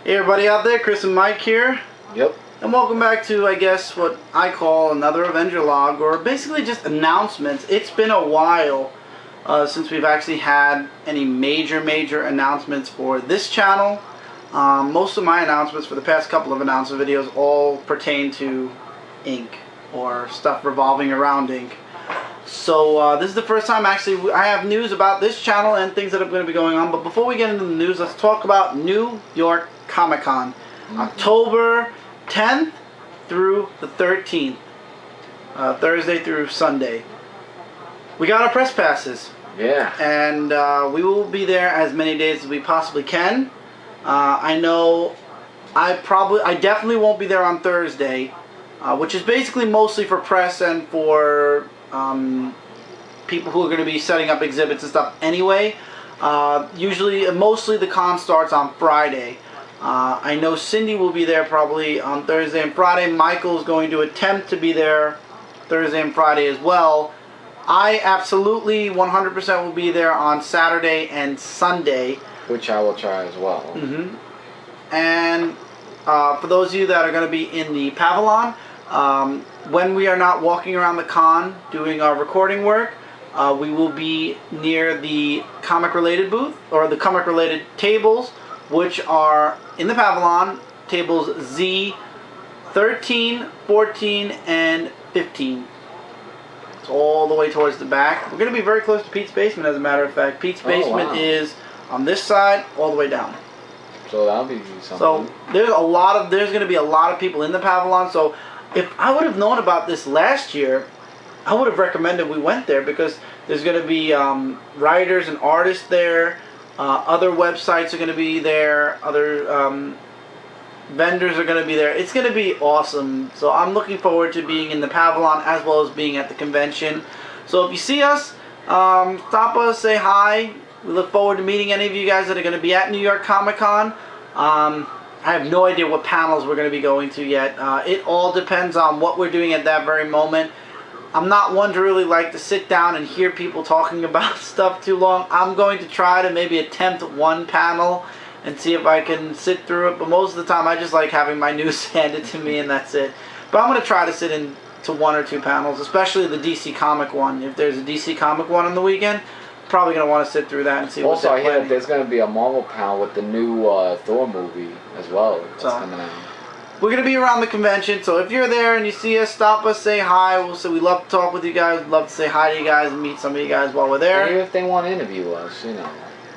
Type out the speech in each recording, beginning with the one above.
Hey everybody out there, Chris and Mike here. Yep. And welcome back to, I guess, what I call another Avenger log, or basically just announcements. It's been a while since we've actually had any major announcements for this channel. Most of my announcements for the past couple of announcement videos all pertain to ink, or stuff revolving around ink. So this is the first time actually I have news about this channel and things that are going to be going on. But before we get into the news, let's talk about New York Comic Con. October 10th through the 13th. Thursday through Sunday. We got our press passes. Yeah. And we will be there as many days as we possibly can. I know I definitely won't be there on Thursday, which is basically mostly for press and for people who are going to be setting up exhibits and stuff anyway. Mostly the con starts on Friday. I know Cindy will be there probably on Thursday and Friday. Michael is going to attempt to be there Thursday and Friday as well. I absolutely 100% will be there on Saturday and Sunday. Which I will try as well. And for those of you that are going to be in the Pavilion, when we are not walking around the con doing our recording work, we will be near the comic-related booth, or the comic-related tables, which are in the Pavilion, tables Z 13, 14, and 15. It's all the way towards the back. We're going to be very close to Pete's basement, as a matter of fact. Pete's basement is on this side, all the way down. So that'll be something. So there's going to be a lot of people in the Pavilion. So if I would have known about this last year, I would have recommended we went there, because there's going to be writers and artists there. Other websites are going to be there. Other vendors are going to be there. It's going to be awesome. So I'm looking forward to being in the Pavilion as well as being at the convention. So if you see us, stop us, say hi. We look forward to meeting any of you guys that are going to be at New York Comic Con. I have no idea what panels we're going to be going to yet. It all depends on what we're doing at that very moment. I'm not one to really like to sit down and hear people talking about stuff too long. I'm going to try to maybe attempt one panel and see if I can sit through it. But most of the time I just like having my news handed to me and that's it. But I'm going to try to sit in to one or two panels, especially the DC Comic one. If there's a DC Comic one on the weekend, I'm probably going to want to sit through that and see what's Also, I hear planning. there's going to be a Marvel panel with the new Thor movie as well. That's coming out. We're going to be around the convention, so if you're there and you see us, stop us, say hi. We love to talk with you guys. We'd love to say hi to you guys and meet some of you guys while we're there. Maybe if they want to interview us,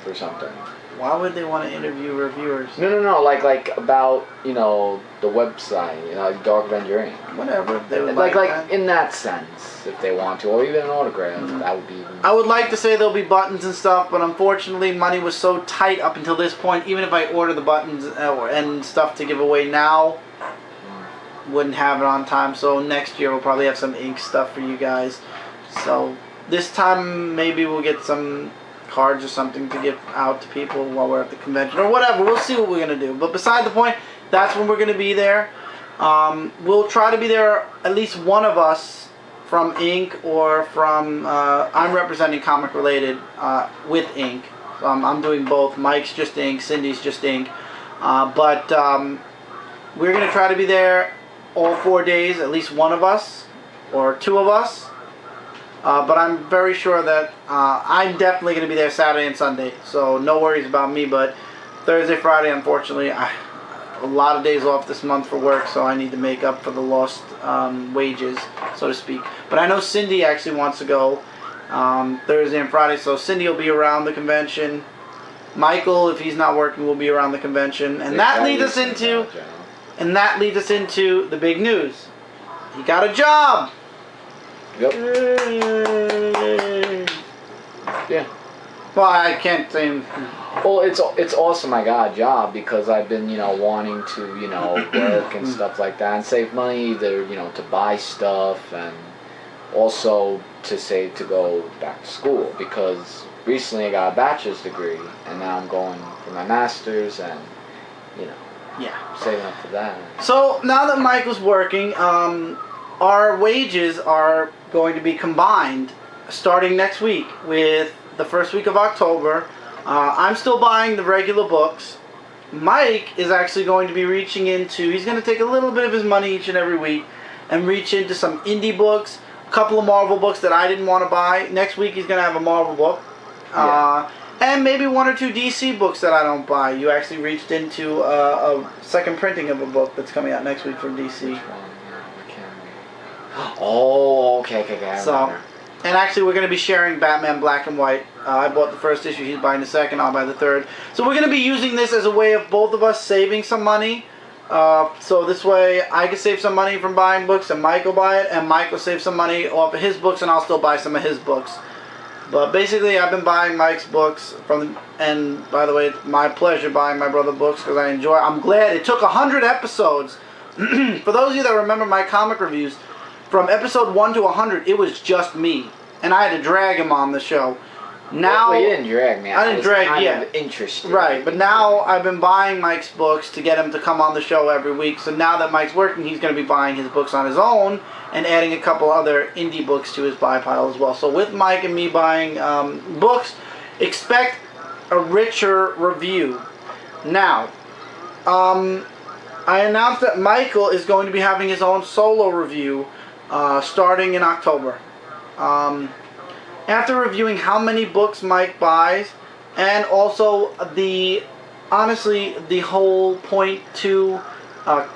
for something. Why would they want to interview reviewers? No, like about, the website, Dark Avenger Inc. Whatever, if they would like that. in that sense, if they want to, or even an autograph, that would be even... I would like to say there'll be buttons and stuff, but unfortunately money was so tight up until this point. Even if I order the buttons and stuff to give away now, wouldn't have it on time. So next year we'll probably have some ink stuff for you guys. So this time maybe we'll get some cards or something to give out to people while we're at the convention, or whatever. We'll see what we're going to do. But beside the point, that's when we're going to be there. We'll try to be there, at least one of us from ink, or from I'm representing comic related with ink. So I'm doing both. Mike's just ink, Cindy's just ink. But we're going to try to be there all 4 days, at least one of us or two of us. But I'm very sure that I'm definitely going to be there Saturday and Sunday, so no worries about me. But Thursday, Friday, unfortunately, a lot of days off this month for work, so I need to make up for the lost wages, so to speak. But I know Cindy actually wants to go Thursday and Friday, so Cindy will be around the convention. Michael, if he's not working, will be around the convention, and that leads us into the big news. He got a job. Yep. Yay. Yeah. Well, I can't say. Well, it's awesome I got a job, because I've been, wanting to, work and stuff like that, and save money either, to buy stuff, and also to save to go back to school, because recently I got a bachelor's degree, and now I'm going for my master's, and, Yeah. saving up for that. So now that Michael's working, our wages are going to be combined starting next week with the first week of October. I'm still buying the regular books. Mike is actually going to be reaching into, he's going to take a little bit of his money each and every week and reach into some indie books, a couple of Marvel books that I didn't want to buy. Next week he's going to have a Marvel book. Yeah. And maybe 1 or 2 DC books that I don't buy. You actually reached into a second printing of a book that's coming out next week from DC. Which one? Oh, okay. I remember. And actually, we're going to be sharing Batman Black and White. I bought the first issue. He's buying the second. I'll buy the third. So we're going to be using this as a way of both of us saving some money. So this way, I can save some money from buying books, and Mike will buy it, and Mike will save some money off of his books, and I'll still buy some of his books. But basically, I've been buying Mike's books and by the way, it's my pleasure buying my brother books because I enjoy. I'm glad it took 100 episodes. For those of you that remember my comic reviews. From episode 1 to 100, it was just me, and I had to drag him on the show. Now well, you didn't drag me. I didn't drag. Kind yeah, of interested. Right, but now I've been buying Mike's books to get him to come on the show every week. So now that Mike's working, he's going to be buying his books on his own and adding a couple other indie books to his buy pile as well. So with Mike and me buying books, expect a richer review. Now, I announced that Michael is going to be having his own solo review. Starting in October. After reviewing how many books Mike buys, and also honestly, the whole point to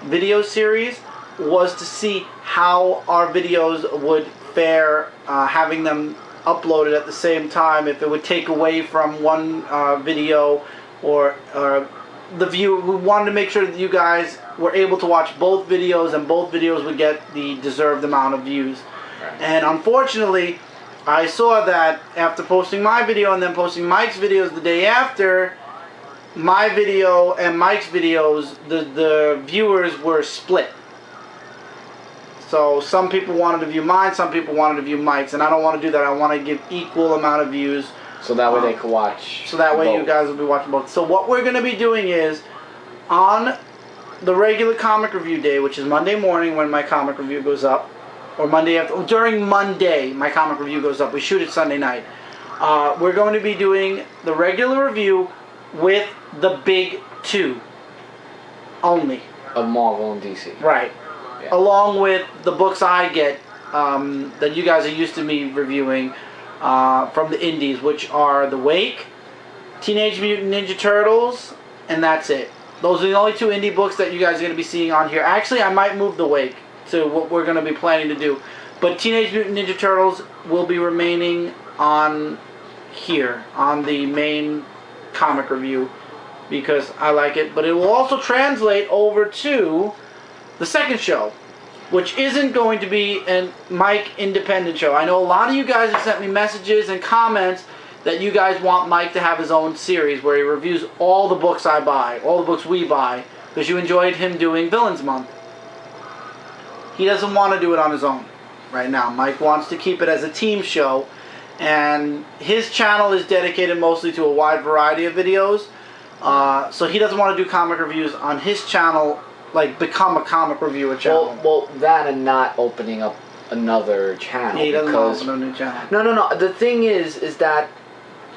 video series was to see how our videos would fare, having them uploaded at the same time, if it would take away from one video or the view. We wanted to make sure that you guys were able to watch both videos, and both videos would get the deserved amount of views. Right. And unfortunately, I saw that after posting my video and then posting Mike's videos the day after, my video and Mike's videos, the viewers were split. So some people wanted to view mine, some people wanted to view Mike's, and I don't want to do that. I want to give equal amount of views. So that way they can watch. So that way both. you guys will be watching both. So what we're going to be doing is, on the regular comic review day, which is Monday morning when my comic review goes up, or Monday after, during Monday my comic review goes up. We shoot it Sunday night. We're going to be doing the regular review with the big 2 only. Of Marvel and DC. Right. Yeah. Along with the books I get that you guys are used to me reviewing from the indies, which are The Wake, Teenage Mutant Ninja Turtles, and that's it. Those are the only 2 indie books that you guys are going to be seeing on here. Actually, I might move The Wake to what we're going to be planning to do. But Teenage Mutant Ninja Turtles will be remaining on here, on the main comic review, because I like it. But it will also translate over to the second show, which isn't going to be a Mike independent show. I know a lot of you guys have sent me messages and comments that you guys want Mike to have his own series where he reviews all the books I buy, all the books we buy, because you enjoyed him doing Villains Month. He doesn't want to do it on his own right now. Mike wants to keep it as a team show, and his channel is dedicated mostly to a wide variety of videos, so he doesn't want to do comic reviews on his channel, like become a comic reviewer channel. Well, that and not opening up another channel. He doesn't want to open a new channel. No. The thing is that,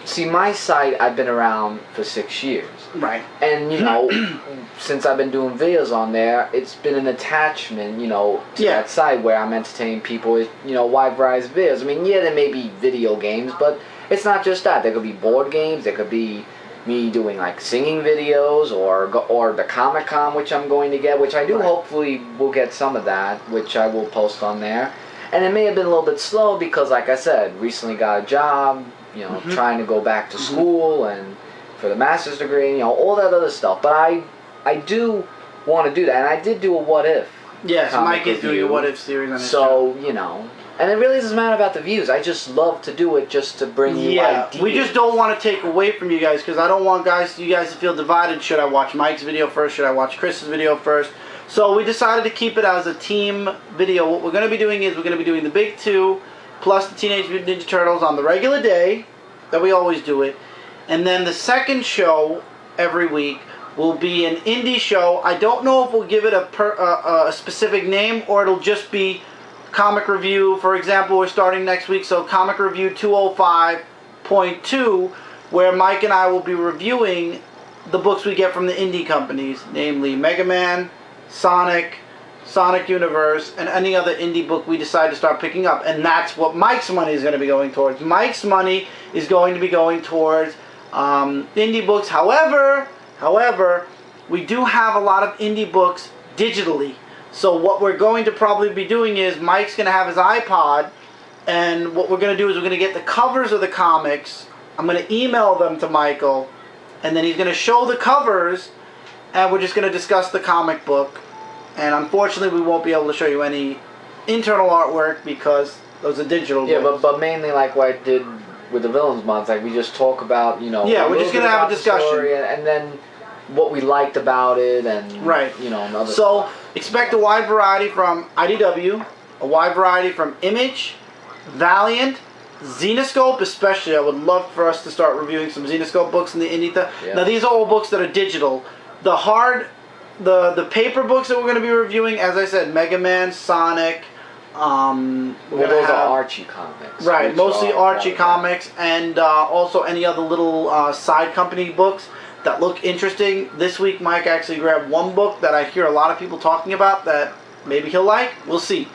see, my site, I've been around for 6 years. Right. And, you know, since I've been doing videos on there, it's been an attachment, you know, to that site where I'm entertaining people with, you know, wide variety of videos. I mean, yeah, there may be video games, but it's not just that. There could be board games. There could be me doing, like, singing videos or the Comic-Con, which I'm going to get, which I do hopefully will get some of that, which I will post on there. And it may have been a little bit slow because, like I said, recently got a job, you know, trying to go back to school and for the master's degree, you know, all that other stuff. But I do want to do that, and I did do a what if. Yes, Mike is doing a what if series on his channel. You know, and it really doesn't matter about the views. I just love to do it just to bring you ideas. We just don't want to take away from you guys, because I don't want you guys to feel divided. Should I watch Mike's video first? Should I watch Chris's video first? So we decided to keep it as a team video. What we're going to be doing is we're going to be doing the big 2 plus the Teenage Mutant Ninja Turtles on the regular day that we always do it. And then the second show every week will be an indie show. I don't know if we'll give it a specific name or it'll just be comic review. For example, we're starting next week, so comic review 205.2, where Mike and I will be reviewing the books we get from the indie companies, namely Mega Man, Sonic, Sonic Universe, and any other indie book we decide to start picking up. And that's what Mike's money is going to be going towards. Mike's money is going to be going towards indie books. However, we do have a lot of indie books digitally. So what we're going to probably be doing is Mike's going to have his iPod, and what we're going to do is we're going to get the covers of the comics. I'm going to email them to Michael, and then he's going to show the covers, and we're just going to discuss the comic book. And unfortunately, we won't be able to show you any internal artwork because those are digital Yeah, books. but mainly like what I did with the Villains Month, like we just talk about, you know... Yeah, we're just going to have a discussion. Story, and then what we liked about it, and, you know, another... So, expect a wide variety from IDW, a wide variety from Image, Valiant, Zenoscope, especially. I would love for us to start reviewing some Zenoscope books in the indie. Now, these are all books that are digital. The paper books that we're going to be reviewing, as I said, Mega Man, Sonic. those are Archie comics. Right, mostly Archie comics, and also any other little side company books that look interesting. This week, Mike actually grabbed one book that I hear a lot of people talking about that maybe he'll like. We'll see.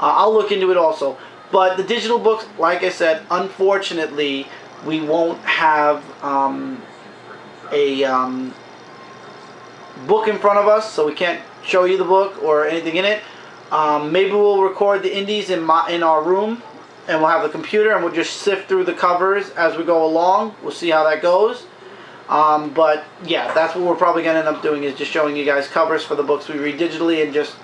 I'll look into it also. But the digital books, like I said, unfortunately, we won't have a book in front of us, so we can't show you the book or anything in it. Maybe we'll record the indies in our room, and we'll have the computer, and we'll just sift through the covers as we go along. We'll see how that goes. But yeah, that's what we're probably going to end up doing, is just showing you guys covers for the books we read digitally and just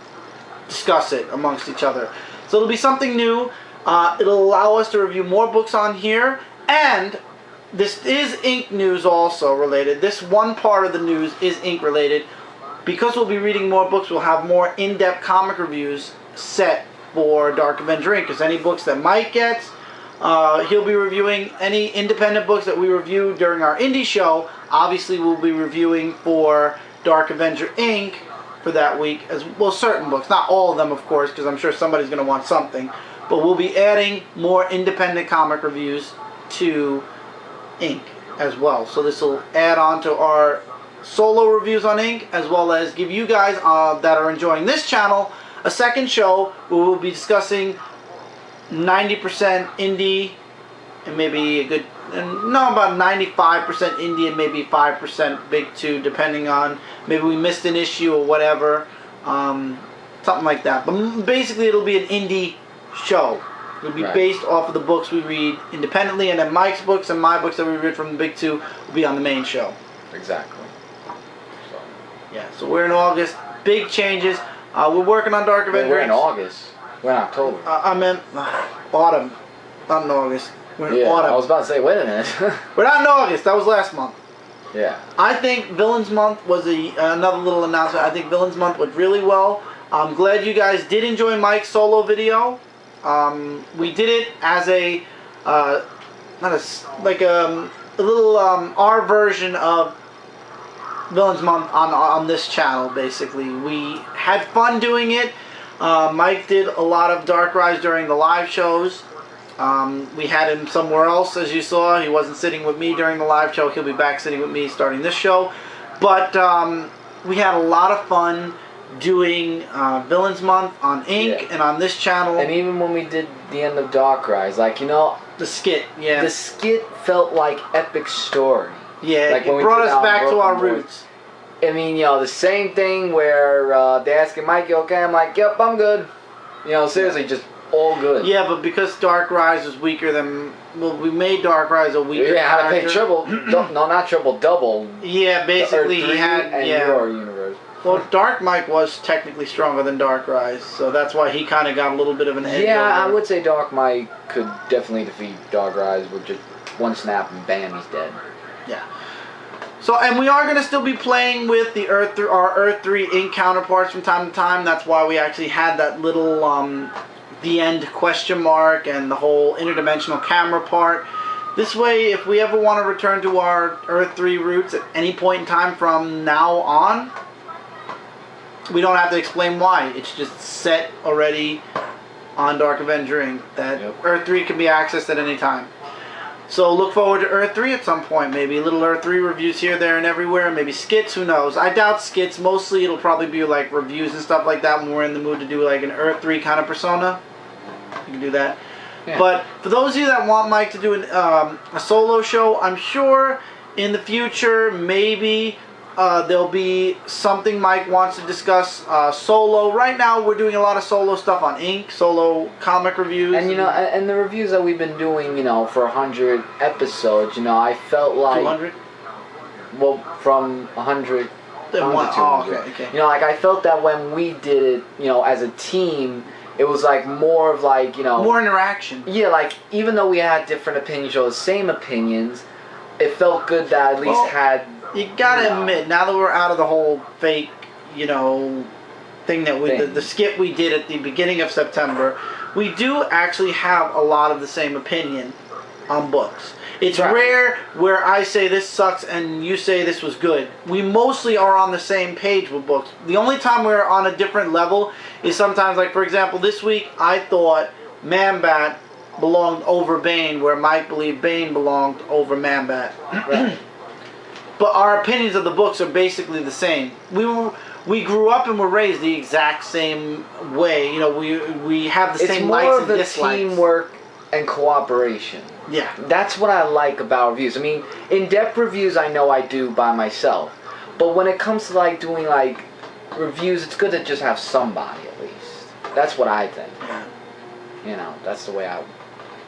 discuss it amongst each other. So it'll be something new. It'll allow us to review more books on here, and this is ink news also related. This one part of the news is ink related. Because we'll be reading more books, we'll have more in-depth comic reviews set for Dark Avenger Inc. Because any books that Mike gets, he'll be reviewing. Any independent books that we review during our indie show, obviously we'll be reviewing for Dark Avenger Inc. for that week. As well, certain books, not all of them, of course, because I'm sure somebody's going to want something. But we'll be adding more independent comic reviews to Ink as well. So this will add on to our solo reviews on Ink, as well as give you guys that are enjoying this channel a second show where we'll be discussing 90% indie and maybe a good, about 95% indie and maybe 5% big two, depending on maybe we missed an issue or whatever, something like that. But basically it'll be an indie show. It'll be based off of the books we read independently, and then Mike's books and my books that we read from the big two will be on the main show. Exactly. So. Yeah, so we're in August. Big changes. We're working on Dark Avenger. We're in August. We're in October. I meant autumn, not in August. We're in autumn. I was about to say, wait a minute. We're not in August. That was last month. Yeah. I think Villains Month was another little announcement. I think Villains Month went really well. I'm glad you guys did enjoy Mike's solo video. We did it as a little our version of Villains Month on this channel. Basically, we had fun doing it. Mike did a lot of Dark Rise during the live shows. We had him somewhere else, as you saw. He wasn't sitting with me during the live show. He'll be back sitting with me starting this show. But we had a lot of fun doing Villains Month on Ink and on this channel. And even when we did the end of Dark Rise, like, you know, the skit, the skit felt like epic story. Yeah, like it brought us back to our roots. I mean, you know, the same thing where they're asking Mike, you okay? I'm like, yep, I'm good. You know, seriously, just all good. Yeah, but because Dark Rise was weaker than... Well, we made Dark Rise a weaker character. Had to pay triple. No, not triple, double. Yeah, basically he had... And your universe. Well, Dark Mike was technically stronger than Dark Rise, so that's why he kind of got a little bit of an edge. Yeah, I would say Dark Mike could definitely defeat Dark Rise with just one snap and bam, he's dead. Yeah. So, and we are going to still be playing with the our Earth 3 Ink counterparts from time to time. That's why we actually had that little the end question mark and the whole interdimensional camera part. This way, if we ever want to return to our Earth 3 roots at any point in time from now on, we don't have to explain why. It's just set already on Dark Avenger Inc. That Earth 3 can be accessed at any time. So look forward to Earth 3 at some point. Maybe little Earth 3 reviews here, there, and everywhere. Maybe skits, who knows. I doubt skits. Mostly it'll probably be like reviews and stuff like that when we're in the mood to do like an Earth 3 kind of persona. You can do that. Yeah. But for those of you that want Mike to do a solo show, I'm sure in the future maybe there'll be something Mike wants to discuss solo. Right now we're doing a lot of solo stuff on Ink, solo comic reviews. And you know, and the reviews that we've been doing, you know, for 100 episodes, you know, I felt like 200? Well, from 100 Then to one, 200. okay. You know, like I felt that when we did it, you know, as a team, it was like more of like, you know, more interaction. Yeah, like even though we had different opinions or the same opinions, it felt good that at least had. You gotta admit, now that we're out of the whole fake, you know, thing that we the skit we did at the beginning of September, we do actually have a lot of the same opinion on books. It's rare where I say this sucks and you say this was good. We mostly are on the same page with books. The only time we're on a different level is sometimes, like for example, this week I thought Man-Bat belonged over Bane, where Mike believed Bane belonged over Man-Bat. Right. But our opinions of the books are basically the same. We grew up and were raised the exact same way. You know, we have the same likes and dislikes. It's more of the teamwork and cooperation. Yeah. That's what I like about reviews. I mean, in-depth reviews I know I do by myself. But when it comes to like doing like reviews, it's good to just have somebody at least. That's what I think. Yeah. You know, that's the way I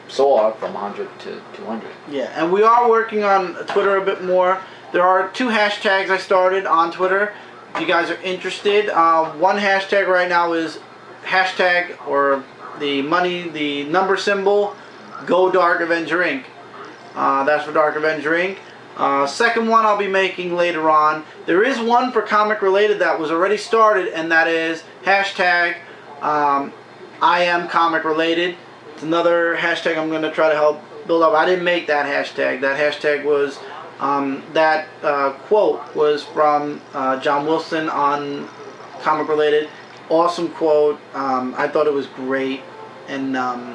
saw it from 100 to 200. Yeah, and we are working on Twitter a bit more. There are 2 hashtags I started on Twitter. If you guys are interested, one hashtag right now is hashtag or the number symbol, Go Dark Avenger Inc. That's for Dark Avenger Inc. Second one I'll be making later on. There is one for comic related that was already started, and that is hashtag I am comic related. It's another hashtag I'm going to try to help build up. I didn't make that hashtag. That hashtag was that quote was from John Wilson on Comic Related. Awesome quote. I thought it was great. And the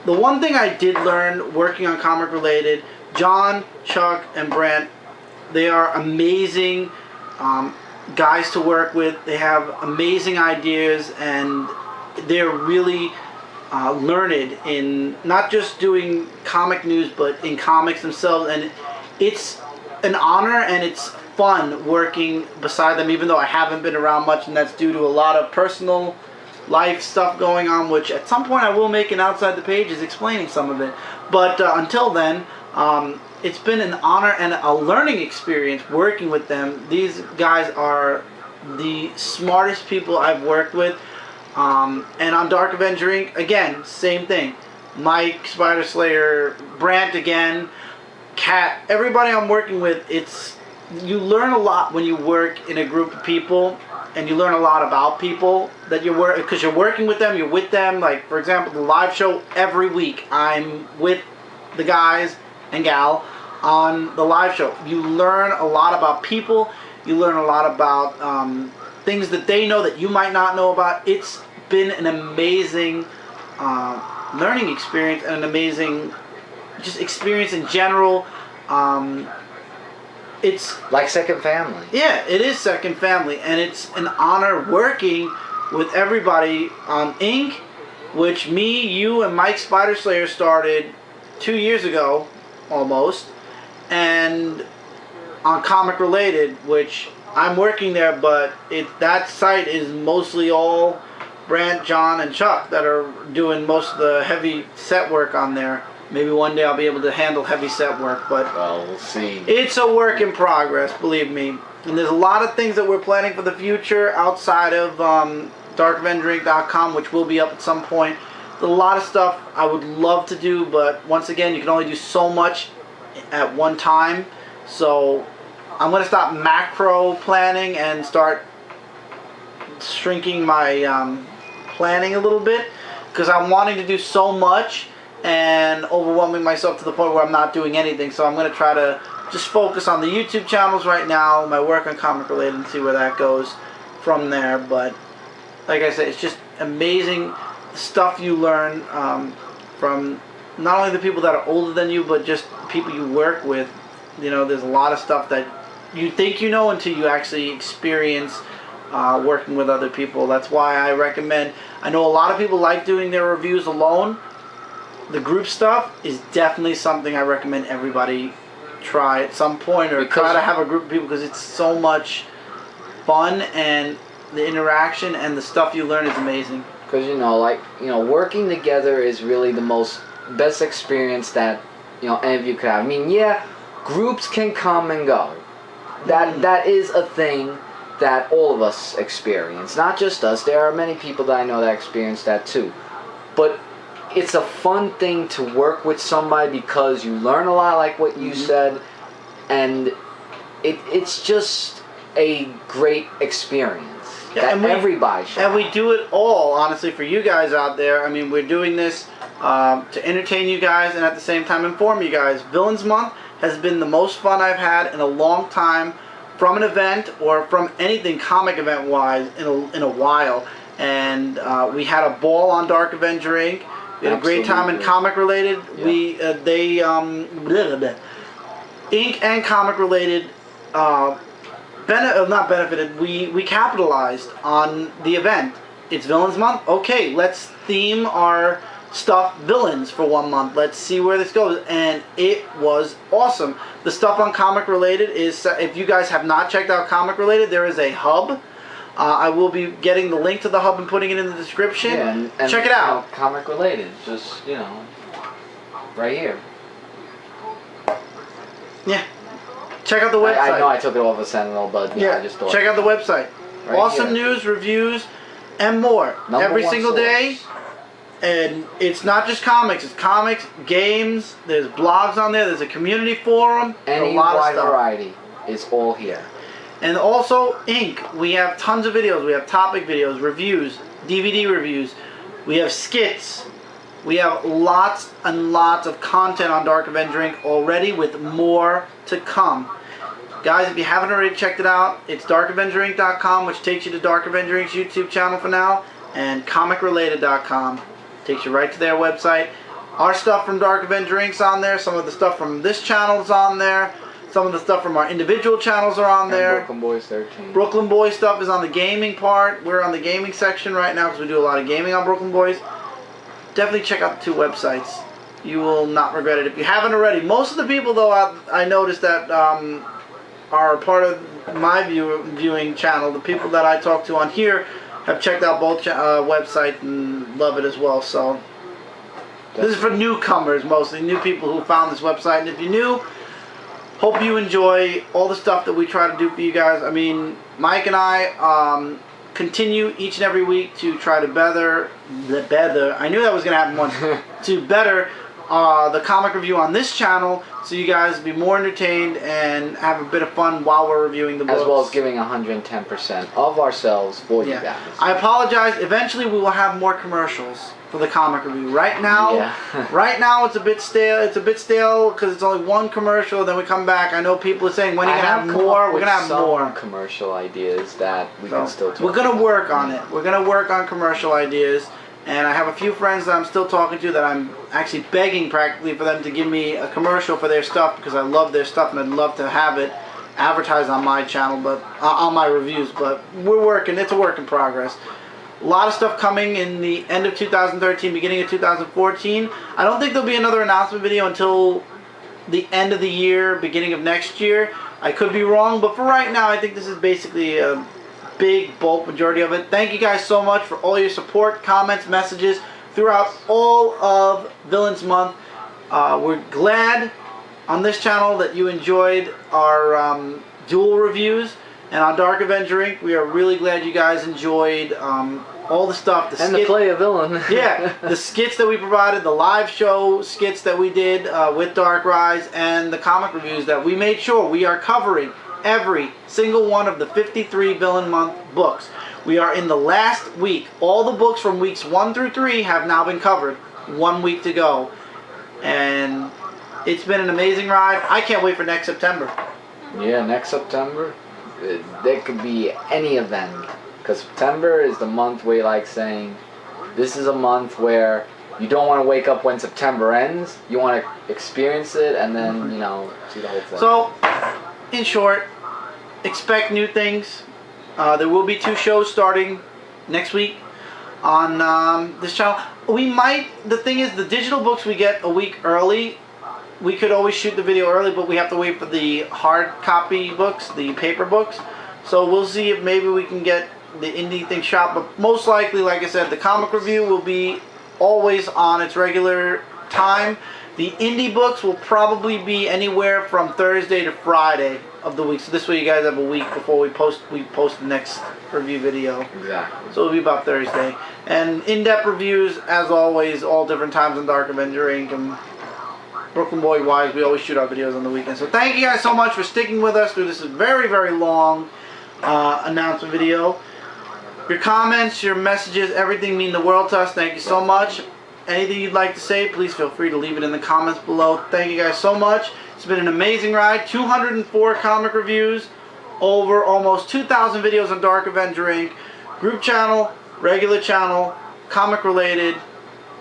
one thing I did learn working on Comic Related, John, Chuck, and Brent, they are amazing guys to work with. They have amazing ideas, and they're really learned in not just doing comic news, but in comics themselves. And it's an honor and it's fun working beside them, even though I haven't been around much, and that's due to a lot of personal life stuff going on, which at some point I will make an Outside the Pages explaining some of it. But until then, it's been an honor and a learning experience working with them. These guys are the smartest people I've worked with. And on Dark Avenger Inc., again, same thing. Mike, Spider Slayer, Brant again, Kat, everybody I'm working with, you learn a lot when you work in a group of people, and you learn a lot about people that because you're working with them, you're with them. Like, for example, the live show every week, I'm with the guys and gal on the live show. You learn a lot about people, you learn a lot about things that they know that you might not know about. It's been an amazing learning experience and an amazing just experience in general. It's like second family. Yeah, it is second family, and it's an honor working with everybody on Ink, which me, you, and Mike Spider Slayer started 2 years ago, almost, and on Comic Related, which I'm working there, but that site is mostly all Brant, John, and Chuck that are doing most of the heavy set work on there. Maybe one day I'll be able to handle heavy set work, but well, we'll see. It's a work in progress, believe me. And there's a lot of things that we're planning for the future outside of darkavengerink.com, which will be up at some point. There's a lot of stuff I would love to do, but once again, you can only do so much at one time. So I'm going to stop macro planning and start shrinking my planning a little bit, because I'm wanting to do so much and overwhelming myself to the point where I'm not doing anything. So I'm going to try to just focus on the YouTube channels right now, my work on Comic Related, and see where that goes from there. But like I said, it's just amazing stuff you learn from not only the people that are older than you, but just people you work with. You know, there's a lot of stuff that you think you know until you actually experience working with other people. That's why I recommend. I know a lot of people like doing their reviews alone. The group stuff is definitely something I recommend everybody try at some point, or try to have a group of people, because it's so much fun, and the interaction and the stuff you learn is amazing. Because working together is really the best experience that any of you could have. I mean, yeah, groups can come and go. That is a thing that all of us experience, not just us. There are many people that I know that experience that too. But it's a fun thing to work with somebody, because you learn a lot, like what you said, and it's just a great experience that everybody should. And we do it all, honestly, for you guys out there. I mean, we're doing this to entertain you guys and at the same time inform you guys. Villains Month has been the most fun I've had in a long time, from an event or from anything comic event wise in a while. And we had a ball on Dark Avenger Inc. We had a great time in comic related. Yeah. Ink and comic related not benefited. We capitalized on the event. It's Villains Month. Okay, let's theme our stuff villains for 1 month. Let's see where this goes. And it was awesome. The stuff on comic related is, if you guys have not checked out comic related, there is a hub. I will be getting the link to the hub and putting it in the description. Yeah, and check it out. Comic related, just right here. Yeah. Check out the website. I know I took it off of Sentinel, but I just thought. Check out the website. Right awesome here. News, reviews, and more. Every single day. And it's not just comics. It's comics, games. There's blogs on there. There's a community forum. Any a lot wide of stuff. variety is all here. And also Ink. We have tons of videos. We have topic videos, reviews, DVD reviews. We have skits. We have lots and lots of content on Dark Avenger Inc. already, with more to come. Guys, if you haven't already checked it out, it's darkavengerinc.com, which takes you to Dark Avenger Inc.'s YouTube channel for now, and comicrelated.com takes you right to their website. Our stuff from Dark Avenger Inc.'s on there. Some of the stuff from this channel's on there. Some of the stuff from our individual channels are on there. Brooklyn Boys 13. Brooklyn Boys stuff is on the gaming part. We're on the gaming section right now because we do a lot of gaming on Brooklyn Boys. Definitely check out the two websites. You will not regret it if you haven't already. Most of the people, though, I noticed that are part of my viewing channel, the people that I talk to on here, have checked out both websites and love it as well. So this is for newcomers, mostly new people who found this website. And if you're new, hope you enjoy all the stuff that we try to do for you guys. I mean, Mike and I continue each and every week to try to better. I knew that was going to happen once. To better the comic review on this channel, so you guys be more entertained and have a bit of fun while we're reviewing the books. As well as giving 110% of ourselves for you guys. I apologize. Eventually, we will have more commercials for the comic review. Right now, right now it's a bit stale. It's a bit stale because it's only one commercial. Then we come back. I know people are saying, when are you gonna have more? We're gonna have more commercial ideas that we can still talk. We're gonna work on it. We're gonna work on commercial ideas. And I have a few friends that I'm still talking to that I'm actually begging practically for them to give me a commercial for their stuff, because I love their stuff and I'd love to have it advertised on my channel, but on my reviews. But we're working. It's a work in progress. A lot of stuff coming in the end of 2013, beginning of 2014. I don't think there'll be another announcement video until the end of the year, beginning of next year. I could be wrong, but for right now, I think this is basically a big bulk majority of it. Thank you guys so much for all your support, comments, messages throughout all of Villains Month. We're glad on this channel that you enjoyed our dual reviews, and on Dark Avenger Inc. we are really glad you guys enjoyed all the stuff. The play a villain. Yeah, the skits that we provided, the live show skits that we did with Dark Rise, and the comic reviews that we made sure we are covering every single one of the 53 Villain Month books. We are in the last week. All the books from weeks 1 through 3 have now been covered. 1 week to go. And it's been an amazing ride. I can't wait for next September. Yeah, next September, there could be any event. Because September is the month where you like saying, this is a month where you don't want to wake up when September ends. You want to experience it and then, you know, see the whole thing. So, in short, expect new things. There will be 2 shows starting next week on this channel. We might, the thing is, the digital books we get a week early. We could always shoot the video early, but we have to wait for the hard copy books, the paper books. So we'll see if maybe we can get the indie thing shot. But most likely, like I said, the comic review will be always on its regular time. The indie books will probably be anywhere from Thursday to Friday of the week. So this way you guys have a week before we post the next review video. Exactly. So it'll be about Thursday. And in-depth reviews, as always, all different times on Dark Avenger Inc. and Brooklyn Boy Wise. We always shoot our videos on the weekend. So thank you guys so much for sticking with us through this very, very long announcement video. Your comments, your messages, everything mean the world to us. Thank you so much. Anything you'd like to say, please feel free to leave it in the comments below. Thank you guys so much. It's been an amazing ride. 204 comic reviews, over almost 2,000 videos on Dark Avenger Inc. Group channel, regular channel, comic related,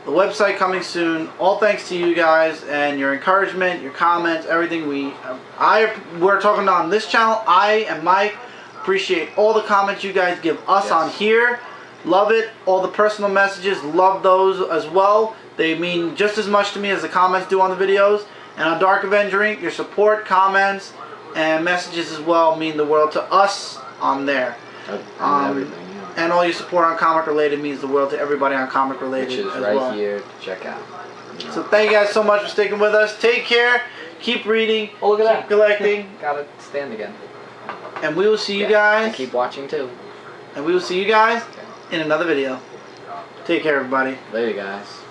the website coming soon. All thanks to you guys and your encouragement, your comments, everything. We're talking on this channel. I and Mike appreciate all the comments you guys give us on here. Love it. All the personal messages, love those as well. They mean just as much to me as the comments do on the videos. And on Dark Avenger Inc., your support, comments, and messages as well mean the world to us on there. And all your support on Comic Related means the world to everybody on Comic Related, which is as right well. here to check out. So thank you guys so much for sticking with us. Take care. Keep reading. Oh, look at keep that. collecting. Gotta stand again. And we will see you guys. And keep watching too. And we will see you guys in another video. Take care, everybody. Later, guys.